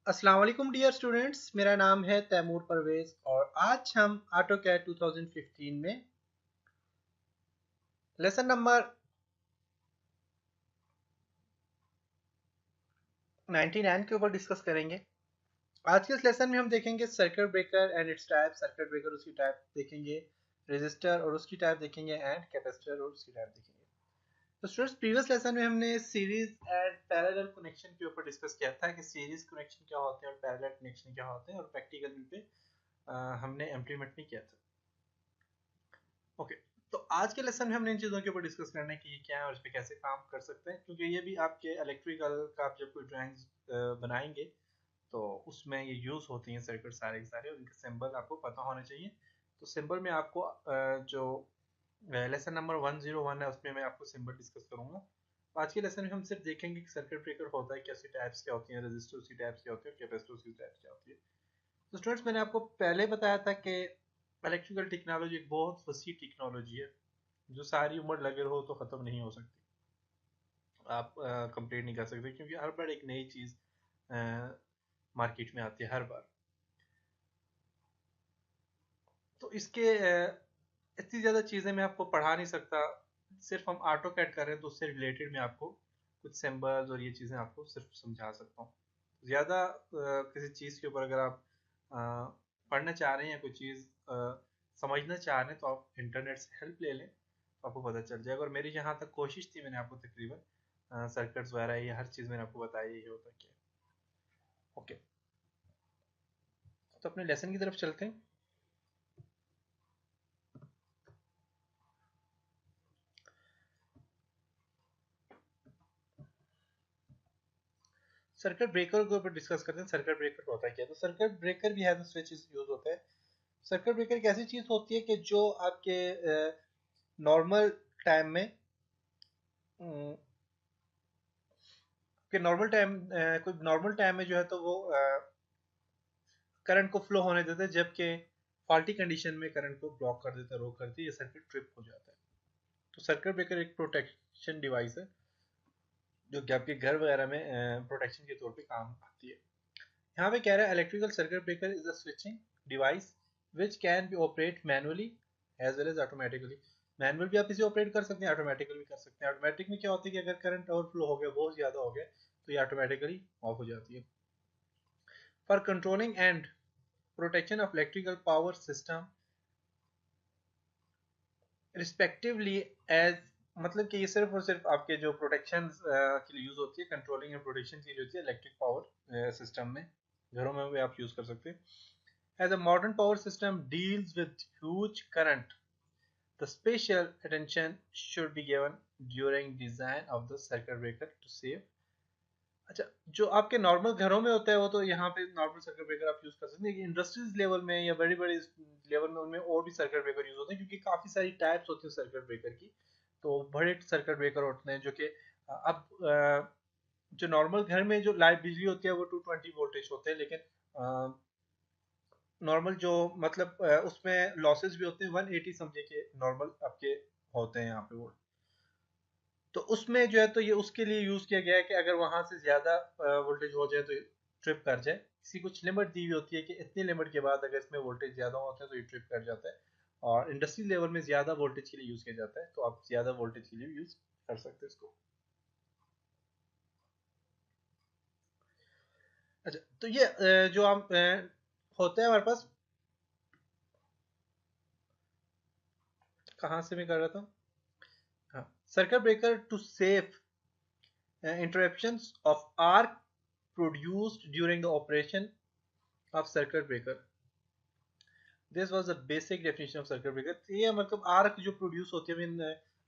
अस्सलाम वालेकुम dear students, मेरा नाम है तैमूर परवेज और आज हम ऑटोकैड 2015 में लेसन नंबर 99 के ऊपर डिस्कस करेंगे। आज के इस लेसन में हम देखेंगे circuit breaker and it's type, circuit breaker उसकी टाइप देखेंगे, रेजिस्टर और उसकी टाइप देखेंगे एंड कैपेसिटर और उसकी टाइप देखेंगे। तो स्टूडेंट्स, प्रीवियस लेसन में हमने सीरीज एंड पैरेलल कनेक्शन के ऊपर डिस्कस किया था कि सीरीज कनेक्शन क्या होते हैं और पैरेलल कनेक्शन क्या होते हैं, और प्रैक्टिकल पे हमने इम्प्लीमेंट नहीं किया था। ओके, तो आज के लेसन में हमने इन चीज़ों के ऊपर डिस्कस करना है कि ये क्या है और इस पे कैसे काम कर सकते हैं, क्योंकि ये भी आपके इलेक्ट्रिकल का आप जब कोई ड्राइंग्स बनाएंगे तो उसमें ये यूज़ होती हैं सर्किट सारे के सारे, और इनके सिंबल आपको पता होने चाहिए। तो सिंबल में आपको जो लेसन नंबर 101 है उसमें मैं आपको सिंबल डिस्कस करूंगा। तो आज के लेसन में हम सिर्फ देखेंगे कि सर्किट ब्रेकर होता है, कैसी टाइप्स क्या होती हैं, रेजिस्टर की टाइप्स क्या होती है और कैपेसिटर की टाइप्स क्या होती है। तो स्टूडेंट्स, मैंने आपको पहले बताया था कि इलेक्ट्रिकल टेक्नोलॉजी एक बहुत वसी टेक्नोलॉजी है जो सारी उम्र लगे रहो तो ख़त्म नहीं हो सकती, आप कंप्लीट नहीं कर सकते, क्योंकि हर बार एक नई चीज़ मार्केट में आती है हर बार। तो इसके इतनी ज़्यादा चीज़ें मैं आपको पढ़ा नहीं सकता, सिर्फ हम ऑटो कैड कर रहे हैं तो उससे रिलेटेड मैं आपको कुछ सिंबल्स और ये चीज़ें आपको सिर्फ समझा सकता हूँ। ज़्यादा किसी चीज़ के ऊपर अगर आप अ, पढ़ना चाह रहे हैं या कोई चीज़ समझना चाह रहे हैं तो आप इंटरनेट से हेल्प ले लें, तो आपको पता चल जाएगा। और मेरी जहाँ तक कोशिश थी, मैंने आपको तकरीबन सर्किट्स वगैरह ये हर चीज़ मैंने आपको बताई ये होता क्या है। ओके, तो अपने लेसन की तरफ चलते हैं। सर्किट ब्रेकर के ऊपर डिस्कस करते हैं। सर्किट ब्रेकर होता है क्या? तो सर्किट ब्रेकर भी है, स्विच यूज होता है। सर्किट ब्रेकर एक ऐसी चीज होती है कि जो आपके नॉर्मल टाइम में कि नॉर्मल टाइम कोई नॉर्मल टाइम में जो है तो वो करंट को फ्लो होने देता है, जबकि फॉल्टी कंडीशन में करंट को ब्लॉक कर देता है, रोक करती है, ये सर्किट ट्रिप हो जाता है। तो सर्किट ब्रेकर एक प्रोटेक्शन डिवाइस है जो कि आपके घर वगैरह में प्रोटेक्शन के तौर पे काम आती है। यहाँ पे कह रहा है electrical circuit breaker is a switching device which can be operate manually as well as automatically. Manual भी आप इसे ऑपरेट कर सकते हैं, ऑटोमेटिकली भी कर सकते हैं। ऑटोमेटिक में क्या होता है कि अगर करंट ओवरफ्लो हो गया, बहुत ज़्यादा हो गया, तो ये ऑटोमेटिकली ऑफ हो जाती है। For controlling and protection of electrical power system respectively as, मतलब कि ये सिर्फ और सिर्फ आपके जो प्रोटेक्शन के लिए यूज़ होती है, कंट्रोलिंग एंड प्रोटेक्शन के लिए होती है इलेक्ट्रिक पावर सिस्टम में। घरों में भी आप यूज़ कर सकते हैं। As a modern power system deals with huge current, the special attention should be given during design of the circuit breaker to save। अच्छा, जो आपके नॉर्मल घरों में होता है वो तो यहाँ पे नॉर्मल सर्किट ब्रेकर आप यूज कर सकते हैं, इंडस्ट्रीज लेवल में या बड़ी बड़ी लेवल में उनमें और भी सर्किट ब्रेकर यूज होते हैं, क्योंकि काफी सारी टाइप्स होती हैं सर्किट ब्रेकर की। तो बड़े सर्किट ब्रेकर होते हैं जो कि अब जो नॉर्मल घर में जो लाइट बिजली होती है वो 220 वोल्टेज होते हैं, लेकिन नॉर्मल जो मतलब उसमें लॉसेस भी होते हैं 180 समझे के नॉर्मल आपके होते हैं यहाँ पे वो। तो उसमें जो है तो ये उसके लिए यूज किया गया है कि अगर वहां से ज्यादा वोल्टेज हो जाए तो ये ट्रिप कर जाए। इसी कुछ लिमिट दी हुई होती है कि इतनी लिमिट के बाद अगर इसमें वोल्टेज ज्यादा होते हैं तो ये ट्रिप कर जाता है। और इंडस्ट्री लेवल में ज्यादा वोल्टेज के लिए यूज किया जाता है, तो आप ज्यादा वोल्टेज के लिए यूज कर सकते हैं इसको। अच्छा, तो ये जो हम होता है हमारे पास, कहाँ से मैं कर रहा था? हाँ, circuit breaker to save interruptions of arc produced during the operation of circuit breaker। This was the basic definition of circuit breaker। ये मतलब आर्क जो प्रोड्यूस होती है, मीन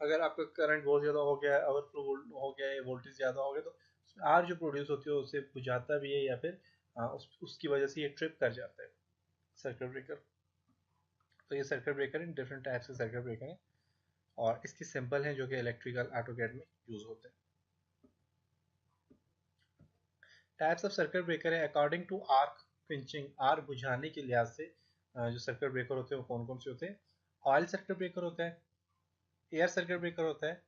अगर आपका करंट बहुत ज़्यादा हो गया, ओवरफ्लो हो गया है, वोल्टेज ज़्यादा हो गया, तो आर्क जो प्रोड्यूस होती है उसे बुझाता भी है, या फिर उसकी वजह से ये ट्रिप कर जाता है सर्किट ब्रेकर। तो ये circuit breaker in different types के सर्किट ब्रेकर हैं और इसके सिंपल हैं जो कि इलेक्ट्रिकल ऑटोकैड में यूज होते हैं। टाइप्स ऑफ सर्किट ब्रेकर है according to arc quenching. Arc बुझाने के लिहाज से जो सर्किट ब्रेकर होते हैं वो कौन कौन से होते हैं? ऑयल सर्किट ब्रेकर होता है, एयर सर्किट ब्रेकर होता है,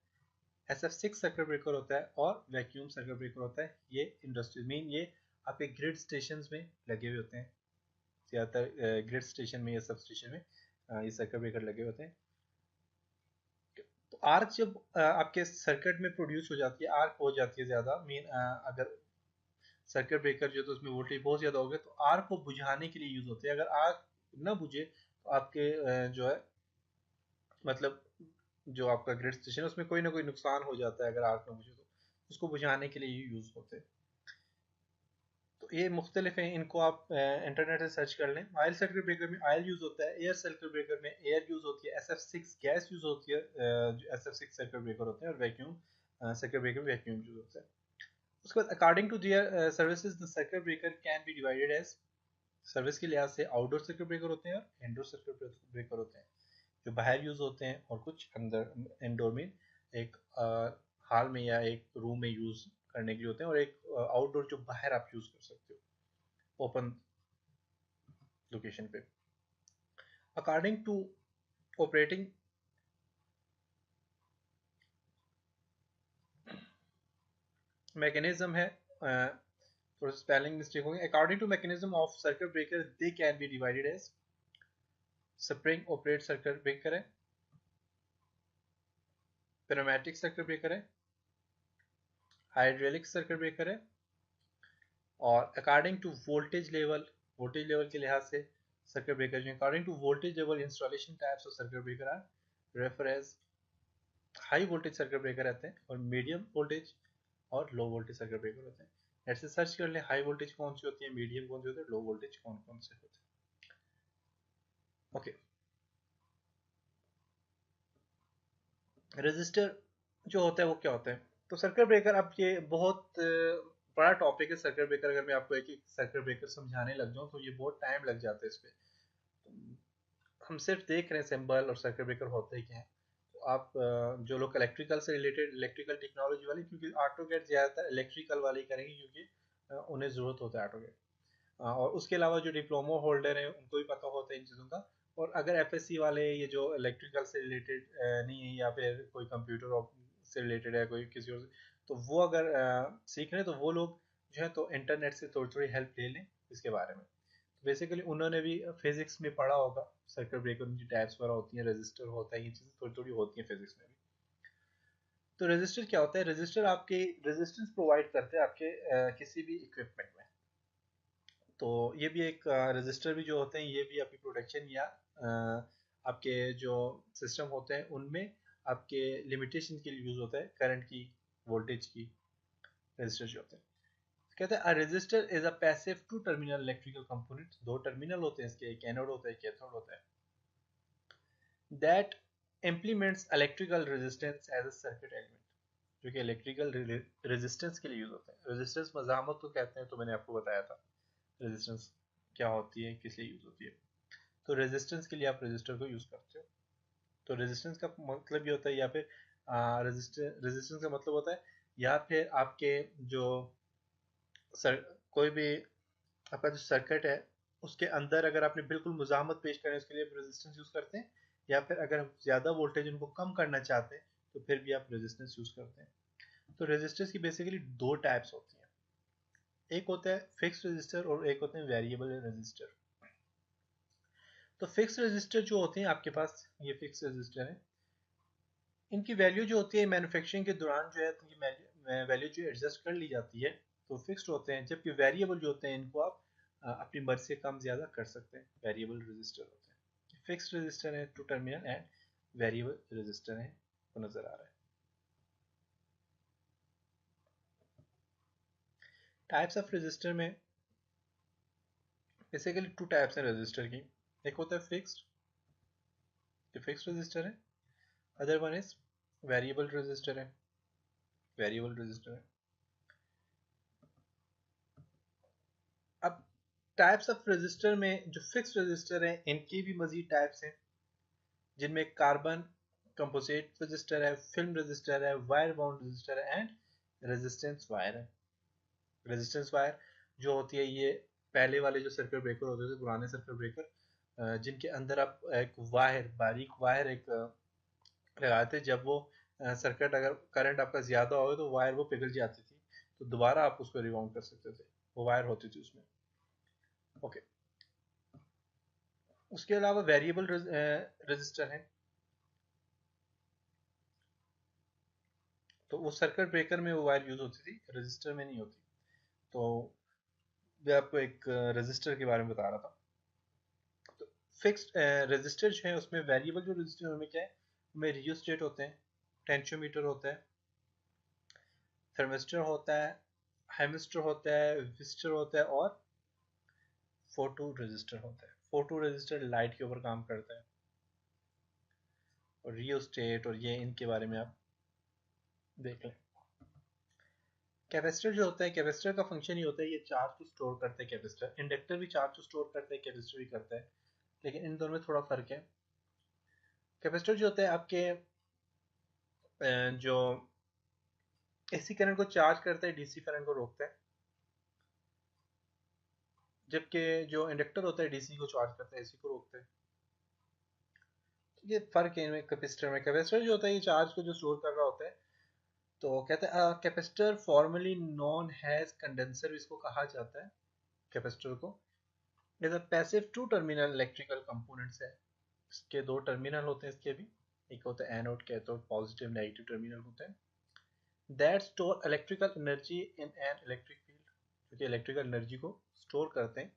SF6 सर्किट ब्रेकर होता है और वैक्यूम सर्किट ब्रेकर होता है। ये इंडस्ट्रीज मीन ये आपके ग्रिड स्टेशन में लगे हुए होते हैं, ज़्यादातर ग्रिड स्टेशन में या सब स्टेशन में ये सर्किट ब्रेकर लगे होते हैं। तो आर्क जब आपके सर्किट में प्रोड्यूस हो जाती है, आर्क हो जाती है ज़्यादा मेन, अगर सर्किट ब्रेकर जो है तो उसमें वोल्टेज बहुत ज़्यादा हो गया तो आर्क को बुझाने के लिए यूज़ होते हैं। अगर आर्क ना बुझे तो आपके जो है मतलब जो आपका ग्रिड स्टेशन है उसमें कोई ना कोई नुकसान हो जाता है अगर आर्क ना बुझे, तो उसको बुझाने के लिए यूज़ होते हैं। तो ये मुख्तलिफ हैं, इनको आप इंटरनेट से सर्च कर लें। ऑयल सर्किट ब्रेकर में ऑयल यूज़ होता है, एयर सर्किट ब्रेकर में एयर यूज़ होती है, SF6 गैस यूज़ होती है, जो SF6 सर्किट ब्रेकर होते हैं, और वैक्यूम सर्किट ब्रेकर में वैक्यूम यूज़ होता है। उसके बाद according to their services the circuit breaker can be divided as, service के लिहाज से आउटडोर सर्किट ब्रेकर होते हैं और इंडोर सर्किट ब्रेकर होते हैं, जो बाहर यूज़ होते हैं, और कुछ अंदर इंडोर में एक हॉल में या एक रूम में यूज़ करने के लिए होते हैं, और एक आउटडोर जो बाहर आप यूज़ कर सकते हो ओपन लोकेशन पे। अकॉर्डिंग टू ऑपरेटिंग मैकेनिज्म है, थोड़ा स्पेलिंग मिस्टेक हो गई। According to mechanism of circuit breaker they can be divided as, spring operate circuit breaker है, pneumatic सर्किट ब्रेकर है, हाइड्रोलिक सर्किट ब्रेकर है, और अकॉर्डिंग टू वोल्टेज लेवल के लिहाज से सर्किट ब्रेकर जो according to voltage level installation types of circuit breaker are refer as, high voltage circuit breaker रहते हैं, और मीडियम वोल्टेज और लो वोल्टेज सर्किट ब्रेकर होते हैं। ऐसे सर्च कर ले हाई वोल्टेज कौन सी होती है, मीडियम कौन सी होती है, लो वोल्टेज कौन कौन से होते हैं। ओके, रेजिस्टर जो होता है वो क्या होता है। तो सर्किट ब्रेकर, अब ये बहुत बड़ा टॉपिक है सर्किट ब्रेकर। अगर मैं आपको एक एक सर्किट ब्रेकर समझाने लग जाऊं तो ये बहुत टाइम लग जाता है इस पे। हम सिर्फ देख रहे हैं सिंबल और सर्किट ब्रेकर होते ही क्या है। तो आप जो लोग इलेक्ट्रिकल से रिलेटेड, इलेक्ट्रिकल टेक्नोलॉजी वाले, क्योंकि ऑटोगेट ज़्यादातर इलेक्ट्रिकल वाले ही करेंगे क्योंकि उन्हें ज़रूरत होता है ऑटोगेट, और उसके अलावा जो डिप्लोमा होल्डर है उनको भी पता होता है इन चीज़ों का। और अगर FSC वाले ये जो इलेक्ट्रिकल से रिलेटेड नहीं है, या फिर कोई कंप्यूटर से रिलेटेड है कोई किसी और से, तो वो अगर सीख रहे हैं तो वो लोग जो है तो इंटरनेट से थोड़ी थोड़ी हेल्प ले लें इसके बारे में। बेसिकली उन्होंने भी फिजिक्स में पढ़ा होगा, सर्किट ब्रेकर की टाइप्स वगैरह होती हैं, रेजिस्टर होता है, ये चीज़ें थोड़ी थोड़ी होती हैं फिजिक्स में भी। तो रेजिस्टर क्या होता है, रेजिस्टर आपके रेजिस्टेंस प्रोवाइड करते हैं आपके किसी भी इक्विपमेंट में। तो ये भी एक रजिस्टर भी जो होते हैं ये भी आपकी प्रोटेक्शन या आपके जो सिस्टम होते हैं उनमें आपके लिमिटेशन के लिए यूज होता है, करंट की, वोल्टेज की। रजिस्टर जो होते हैं, कहते हैं a register is a passive two terminal electrical component, दो टर्मिनल होते हैं इसके, एक एनोड होता है एक कैथोड होता है, that implements electrical resistance as a circuit element, जो कि इलेक्ट्रिकल रेजिस्टेंस के लिए यूज होता है। रेजिस्टेंस मजामत को कहते हैं, तो मैंने आपको बताया था रेजिस्टेंस क्या होती है, किस लिए यूज होती है। तो रेजिस्टेंस के लिए आप रेजिस्टर को यूज करते हो। तो रेजिस्टेंस का मतलब ये होता है, या फिर रेजिस्टेंस का मतलब होता है, या फिर आपके जो कोई भी आपका जो सर्किट है उसके अंदर अगर आपने बिल्कुल मुजामत पेश करनी है उसके लिए आप रेजिस्टेंस यूज करते हैं, या फिर अगर आप ज्यादा वोल्टेज उनको कम करना चाहते हैं तो फिर भी आप रेजिस्टेंस यूज करते हैं। तो रेजिस्टेंस की बेसिकली दो टाइप्स होती हैं, एक होता है फिक्स रेजिस्टर और एक होते हैं वेरिएबल रेजिस्टर। तो फिक्स रेजिस्टर जो होते हैं आपके पास, ये फिक्स रेजिस्टर है, इनकी वैल्यू जो होती है मैन्युफैक्चरिंग के दौरान जो है तो ये वैल्यू जो एडजस्ट कर ली जाती है, तो फिक्स्ड होते हैं। जबकि वेरिएबल जो होते हैं इनको आप अपनी मर्जी से कम ज़्यादा कर सकते हैं, वेरिएबल रजिस्टर होते हैं। फिक्स्ड रजिस्टर है two terminal and variable register है, वो नज़र आ रहा है। टाइप्स ऑफ रजिस्टर में बेसिकली टू टाइप्स हैं रजिस्टर की, एक होता है फिक्स्ड, जो फिक्स्ड रजिस्टर है, other one is variable register है, वेरिएबल रजिस्टर है। अब टाइप्स ऑफ रजिस्टर में जो फिक्स रजिस्टर हैं इनकी भी मजीद टाइप्स हैं, जिनमें कार्बन कंपोजिट रजिस्टर है, फिल्म रजिस्टर है, वायर बाउंड रजिस्टर है, एंड रेजिस्टेंस वायर है। रेजिस्टेंस वायर जो होती है ये पहले वाले जो सर्किट ब्रेकर होते थे, पुराने सर्किट ब्रेकर, जिनके अंदर आप एक वायर, बारीक वायर एक लगाते, जब वो सर्किट अगर करंट आपका ज्यादा हो तो वायर वो पिघल जाती थी, तो दोबारा आप उसको रिवाउंड कर सकते थे, वो वायर होती थी उसमें। ओके, उसके अलावा वेरिएबल रजिस्टर है, तो वो सर्किट ब्रेकर में वो वायर यूज होती थी, रजिस्टर में नहीं होती। तो मैं आपको एक रजिस्टर के बारे में बता रहा था। तो फिक्स्ड रजिस्टर जो है उसमें वेरिएबल जो रजिस्टर में क्या है, उसमें रियोस्टेट होते हैं, टेंशियोमीटर होता है, थर्मिस्टर होता है, हेमिस्टर होता है, विजिस्टर होता है और फोटो रजिस्टर होता है। फोटो रजिस्टर लाइट के ऊपर काम करता है। और रियोस्टेट और ये इनके बारे में आप देख लें। कैपेसिटर जो होता है, कैपेसिटर का फंक्शन ही होता है ये चार्ज को स्टोर करता है। कैपेसिटर, इंडक्टर भी चार्ज को स्टोर करता है, कैपेसिटर भी करता है, लेकिन इन दोनों में थोड़ा फर्क है। कैपेसिटर जो होता है आपके जो एसी करंट को चार्ज करता है, डीसी करंट को रोकता है, जबकि जो इंडक्टर होता है डीसी को चार्ज करता है, एसी को रोकता है। ये फर्क है इनमें। कैपेसिटर में, कैपेसिटर जो होता है ये चार्ज को जो स्टोर कर रहा होता है। तो कहते हैं capacitor formerly known as condenser इसको कहा जाता है। कैपेसिटर को is a passive two terminal electrical components है। इसके दो टर्मिनल होते हैं इसके भी, एक होता है anode, cathode, positive negative terminal होते हैं। That store electrical energy in an electric field, क्योंकि इलेक्ट्रिकल एनर्जी को स्टोर करते हैं।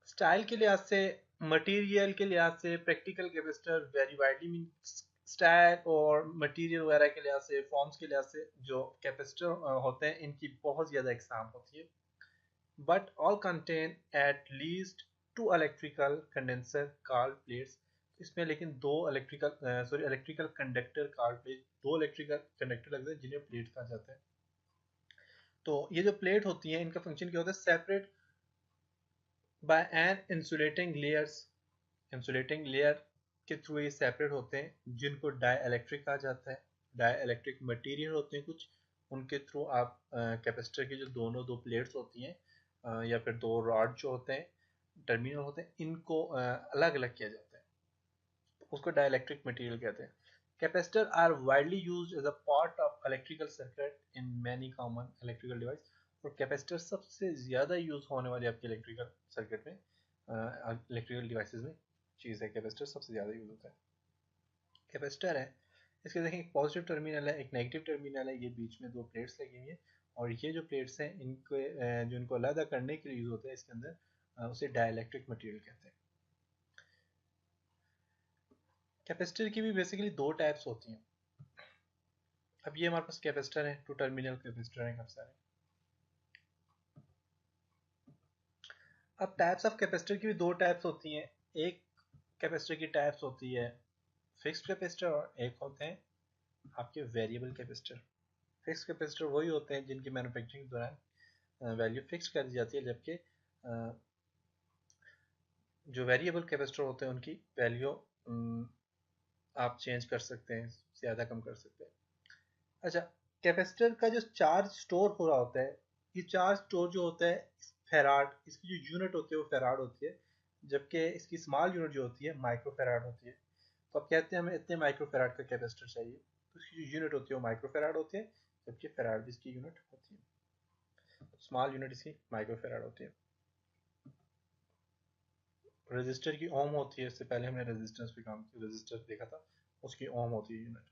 स्टाइल के लिहाज से, मटेरियल के लिहाज से practical capacitor very widely mean, style और मटेरियल वगैरह के लिहाज से, फॉर्म्स के लिहाज से जो कैपेसिटर होते हैं इनकी बहुत ज़्यादा एग्जाम होती है। But all contain at least two electrical condenser card plates. इसमें लेकिन दो इलेक्ट्रिकल कंडक्टर कार्ड प्लेट, दो इलेक्ट्रिकल कंडक्टर लगते हैं जिन्हें प्लेट कहा जाता है। तो ये जो प्लेट होती है इनका फंक्शन क्या होता है, separate by an insulating layers. Insulating layer के थ्रू ये सेपरेट होते हैं, जिनको डाइइलेक्ट्रिक कहा जाता है। डाइइलेक्ट्रिक मटेरियल होते हैं कुछ, उनके थ्रू आप कैपेसिटर की जो दोनों दो प्लेट्स होती हैं या फिर दो रॉड जो होते हैं, टर्मिनल होते हैं, इनको अलग अलग किया जाता है, उसको डाइइलेक्ट्रिक मटेरियल कहते हैं। Capacitor are widely used as a part of electrical circuit in many common electrical device. और कैपेसिटर सबसे ज़्यादा यूज होने वाली आपके इलेक्ट्रिकल सर्किट में, इलेक्ट्रिकल डिवाइसेस में चीज़ है। कैपेसिटर सबसे ज़्यादा यूज होता है। कैपेसिटर है, इसके देखें एक पॉजिटिव टर्मिनल है, एक नेगेटिव टर्मिनल है, ये बीच में दो प्लेट्स लगी हुई हैं। और ये जो प्लेट्स हैं इनको जो इनको अलग करने के लिए यूज़ होता है इसके अंदर, उसे डाइइलेक्ट्रिक मटेरियल कहते हैं। कैपेसिटर की भी बेसिकली दो टाइप्स होती हैं। अब ये हमारे पास कैपेसिटर है, टू टर्मिनल कैपेसिटर हैं काफी सारे। अब टाइप्स ऑफ कैपेसिटर की भी दो टाइप्स होती हैं। एक कैपेसिटर की टाइप्स होती है फिक्स्ड कैपेसिटर, और एक होते हैं आपके वेरिएबल कैपेसिटर। फिक्स्ड कैपेसिटर वही होते हैं जिनकी मैन्युफैक्चरिंग के दौरान वैल्यू फिक्स कर दी जाती है, जबकि जो वेरिएबल कैपेसिटर होते हैं उनकी वैल्यू आप चेंज कर सकते हैं, ज़्यादा कम कर सकते हैं। अच्छा, कैपेसिटर का जो चार्ज स्टोर हो रहा होता है, ये चार्ज स्टोर जो होता है फेराड, इसकी जो यूनिट होती है वो फेराड होती है, जबकि इसकी स्मॉल यूनिट जो होती है माइक्रो फेराड होती है। तो अब कहते हैं हमें इतने माइक्रो फेराड का कैपेसिटर चाहिए, तो इसकी जो यूनिट होती है वो माइक्रो फेराड होती है, जबकि फेराड भी इसकी यूनिट होती है। स्मॉल यूनिट इसकी माइक्रो फेराड होती है। रजिस्टर की ओम होती है, इससे पहले हमने रेजिस्टेंस पे काम किया, रजिस्टर देखा था, उसकी ओम होती है यूनिट।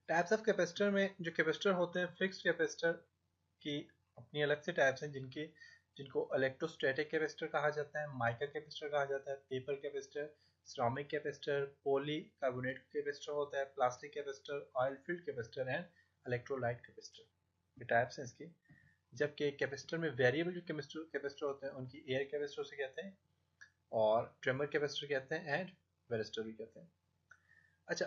टाइप्स ऑफ कैपेसिटर में जो कैपेसिटर होते हैं, फिक्स्ड कैपेसिटर की अपनी अलग से टाइप्स हैं, जिनको इलेक्ट्रोस्टैटिक कैपेसिटर कहा जाता है, माइका कैपेसिटर कहा जाता है, paper capacitor, ceramic capacitor, poly carbonate capacitor होता है, plastic capacitor, oil field capacitor and electrolyte capacitor. ये टाइप्स हैं इसकी। जबकि कैपेसिटर में वेरिएबल जो कैपेसिटर होते हैं उनकी एयर कैपेसिटर से कहते हैं, और ट्रेमर कैपेसिटर कहते हैं, एंड वेरिस्टर भी कहते हैं। अच्छा,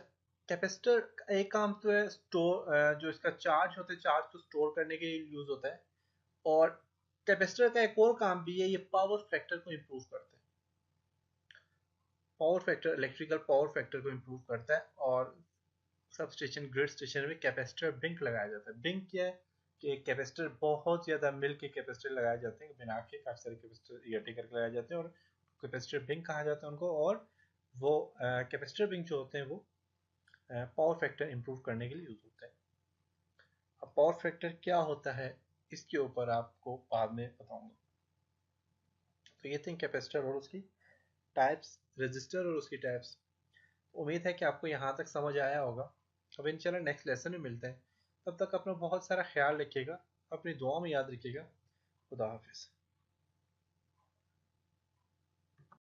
कैपेसिटर का एक काम तो है स्टोर, जो इसका चार्ज होता है चार्ज को स्टोर करने के लिए यूज होता है। और कैपेसिटर का एक और काम भी है, ये पावर फैक्टर को इम्प्रूव करता है। Power factor, electrical power factor को इम्प्रूव करता है। और सब स्टेशन, ग्रिड स्टेशन में कैपेसिटर बिंक लगाया जाता है। बिंक क्या है कि कैपेसिटर बहुत ज़्यादा मिल के कैपेसिटर लगाए जाते हैं, बिना के काफ़ी सारे कैपेसिटर इकट्ठे करके लगाए जाते हैं, और कैपेसिटर बिंक कहा जाता है उनको। और वो कैपेसिटर बिंक जो होते हैं वो पावर फैक्टर इंप्रूव करने के लिए यूज होता है। अब पावर फैक्टर क्या होता है इसके ऊपर आपको बाद में बताऊंगा। तो ये थे कैपेसिटर और उसकी टाइप्स, रजिस्टर और उसकी टाइप्स। उम्मीद है कि आपको यहाँ तक समझ आया होगा। अब इंशाल्लाह नेक्स्ट लेसन में मिलते हैं। तब तक अपना बहुत सारा ख्याल रखिएगा, अपनी दुआ में याद रखिएगा। खुदा हाफिज़।